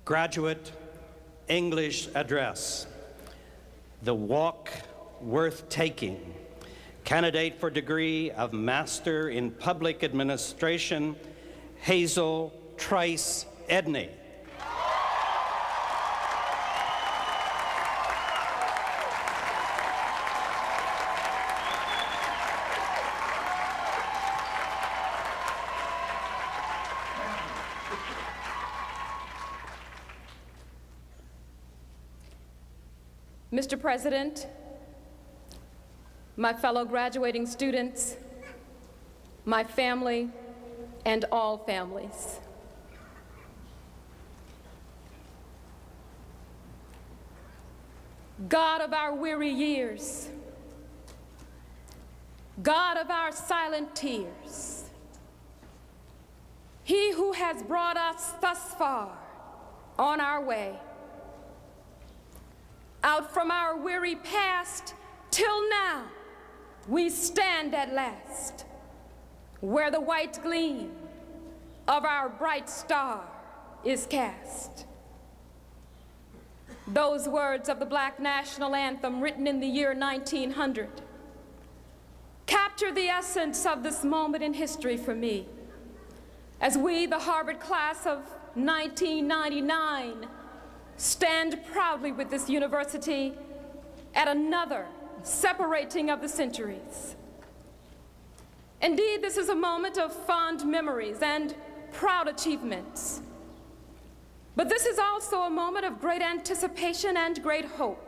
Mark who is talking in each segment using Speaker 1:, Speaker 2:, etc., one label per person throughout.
Speaker 1: Graduate English Address, The Walk Worth Taking, candidate for degree of Master in Public Administration, Hazel Trice Edney.
Speaker 2: Mr. President, my fellow graduating students, my family, and all families. God of our weary years, God of our silent tears, He who has brought us thus far on our way, out from our weary past till now, we stand at last, where the white gleam of our bright star is cast. Those words of the Black National Anthem, written in the year 1900, capture the essence of this moment in history for me, as we, the Harvard class of 1999, stand proudly with this university at another separating of the centuries. Indeed, this is a moment of fond memories and proud achievements. But this is also a moment of great anticipation and great hope,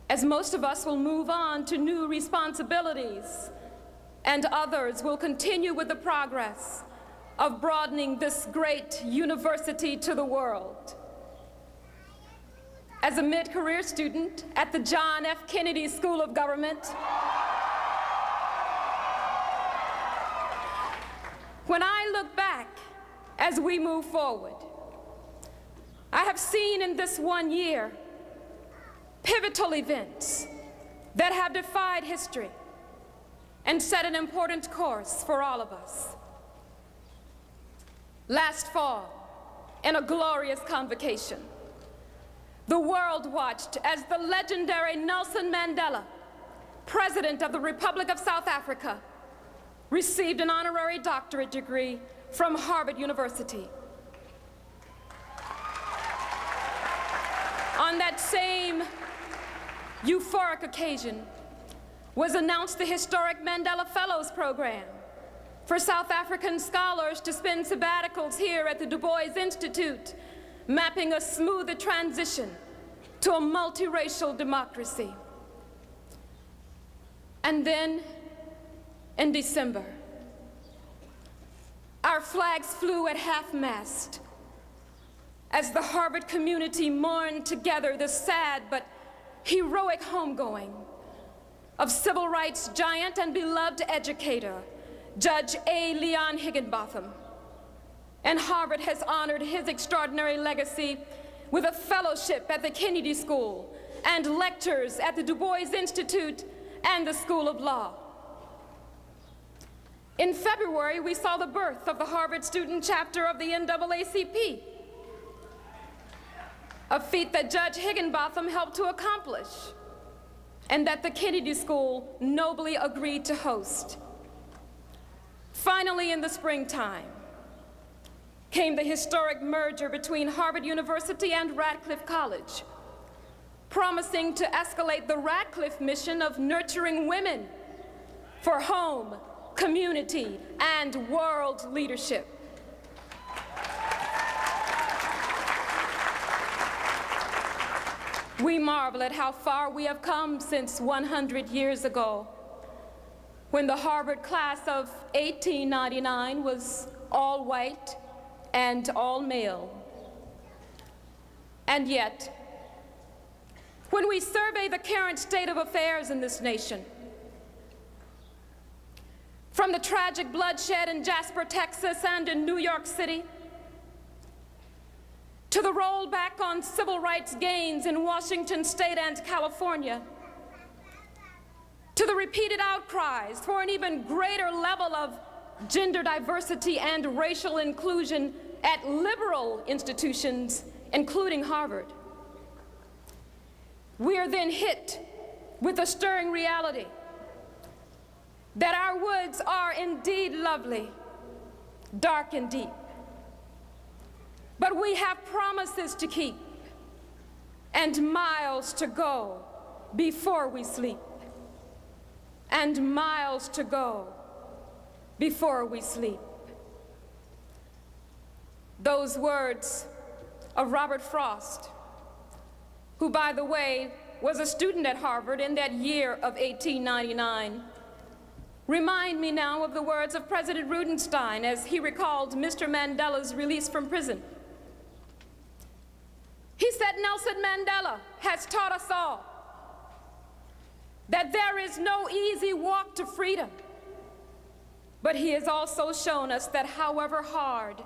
Speaker 2: as most of us will move on to new responsibilities, and others will continue with the progress of broadening this great university to the world. As a mid-career student at the John F. Kennedy School of Government, when I look back as we move forward, I have seen in this 1 year pivotal events that have defied history and set an important course for all of us. Last fall, in a glorious convocation, the world watched as the legendary Nelson Mandela, President of the Republic of South Africa, received an honorary doctorate degree from Harvard University. On that same euphoric occasion was announced the historic Mandela Fellows Program for South African scholars to spend sabbaticals here at the Du Bois Institute, mapping a smoother transition to a multiracial democracy. And then, in December, our flags flew at half-mast as the Harvard community mourned together the sad but heroic homegoing of civil rights giant and beloved educator, Judge A. Leon Higginbotham. And Harvard has honored his extraordinary legacy with a fellowship at the Kennedy School and lectures at the Du Bois Institute and the School of Law. In February, we saw the birth of the Harvard student chapter of the NAACP, a feat that Judge Higginbotham helped to accomplish and that the Kennedy School nobly agreed to host. Finally, in the springtime, came the historic merger between Harvard University and Radcliffe College, promising to escalate the Radcliffe mission of nurturing women for home, community, and world leadership. We marvel at how far we have come since 100 years ago, when the Harvard class of 1899 was all white and all male. And yet, when we survey the current state of affairs in this nation, from the tragic bloodshed in Jasper, Texas, and in New York City, to the rollback on civil rights gains in Washington State and California, to the repeated outcries for an even greater level of gender diversity and racial inclusion at liberal institutions, including Harvard. We are then hit with a stirring reality that our woods are indeed lovely, dark and deep. But we have promises to keep and miles to go before we sleep. And miles to go before we sleep. Those words of Robert Frost, who, by the way, was a student at Harvard in that year of 1899, remind me now of the words of President Rudenstein as he recalled Mr. Mandela's release from prison. He said, "Nelson Mandela has taught us all that there is no easy walk to freedom, but he has also shown us that however hard,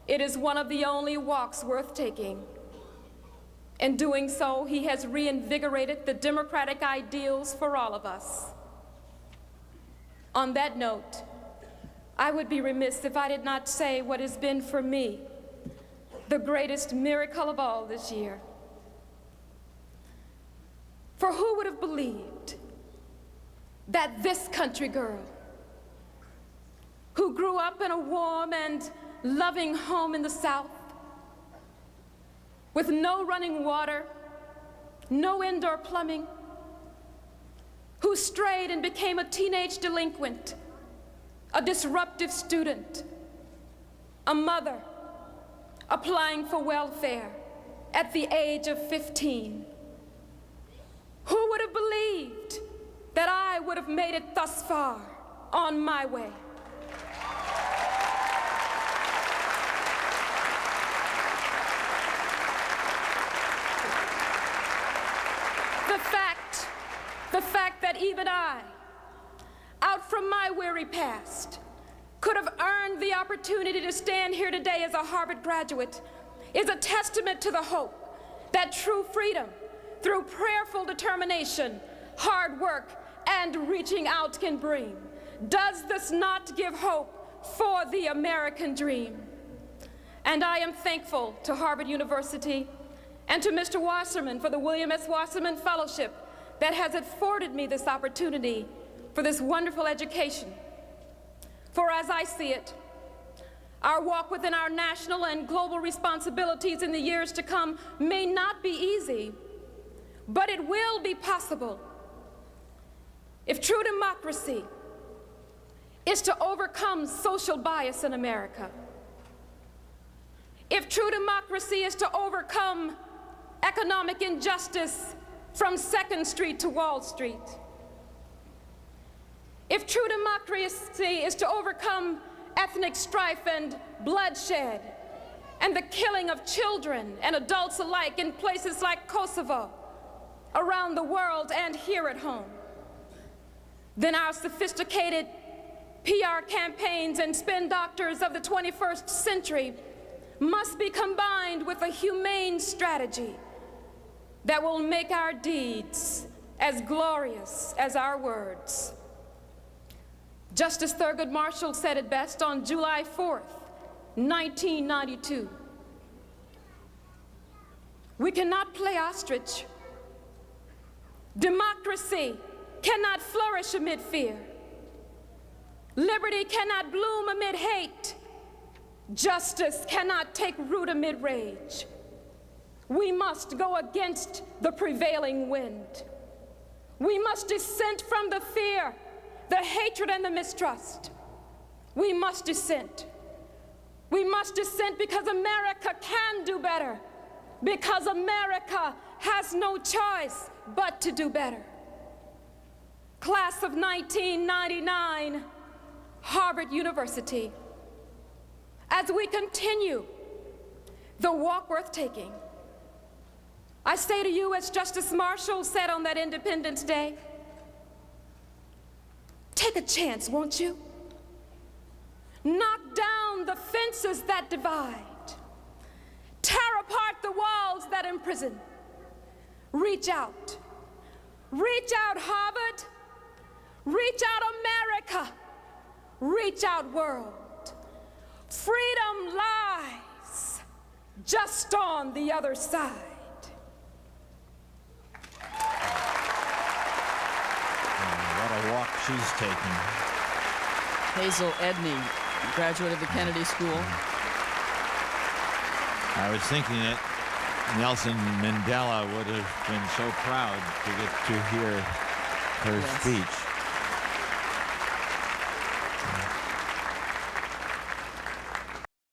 Speaker 2: it is one of the only walks worth taking. In doing so, he has reinvigorated the democratic ideals for all of us." On that note, I would be remiss if I did not say what has been for me the greatest miracle of all this year. For who would have believed that this country girl, who grew up in a warm and loving home in the South, with no running water, no indoor plumbing, who strayed and became a teenage delinquent, a disruptive student, a mother applying for welfare at the age of 15. Who would have believed that I would have made it thus far on my way? The fact that even I, out from my weary past, could have earned the opportunity to stand here today as a Harvard graduate is a testament to the hope that true freedom, through prayerful determination, hard work, and reaching out can bring. Does this not give hope for the American dream? And I am thankful to Harvard University and to Mr. Wasserman for the William S. Wasserman Fellowship that has afforded me this opportunity for this wonderful education. For as I see it, our walk within our national and global responsibilities in the years to come may not be easy, but it will be possible if true democracy is to overcome social bias in America, if true democracy is to overcome economic injustice from 2nd Street to Wall Street, if true democracy is to overcome ethnic strife and bloodshed and the killing of children and adults alike in places like Kosovo, around the world and here at home, then our sophisticated PR campaigns and spin doctors of the 21st century must be combined with a humane strategy that will make our deeds as glorious as our words. Justice Thurgood Marshall said it best on July 4th, 1992. We cannot play ostrich. Democracy cannot flourish amid fear. Liberty cannot bloom amid hate. Justice cannot take root amid rage. We must go against the prevailing wind. We must dissent from the fear, the hatred, and the mistrust. We must dissent. We must dissent because America can do better, because America has no choice but to do better. Class of 1999, Harvard University. As we continue the walk worth taking, I say to you, as Justice Marshall said on that Independence Day, take a chance, won't you? Knock down the fences that divide. Tear apart the walls that imprison. Reach out. Reach out, Harvard. Reach out, America. Reach out, world. Freedom lies just on the other side.
Speaker 3: What a walk she's taking.
Speaker 4: Hazel Edney, graduate of the Kennedy School.
Speaker 3: I was thinking that Nelson Mandela would have been so proud to get to hear her speech.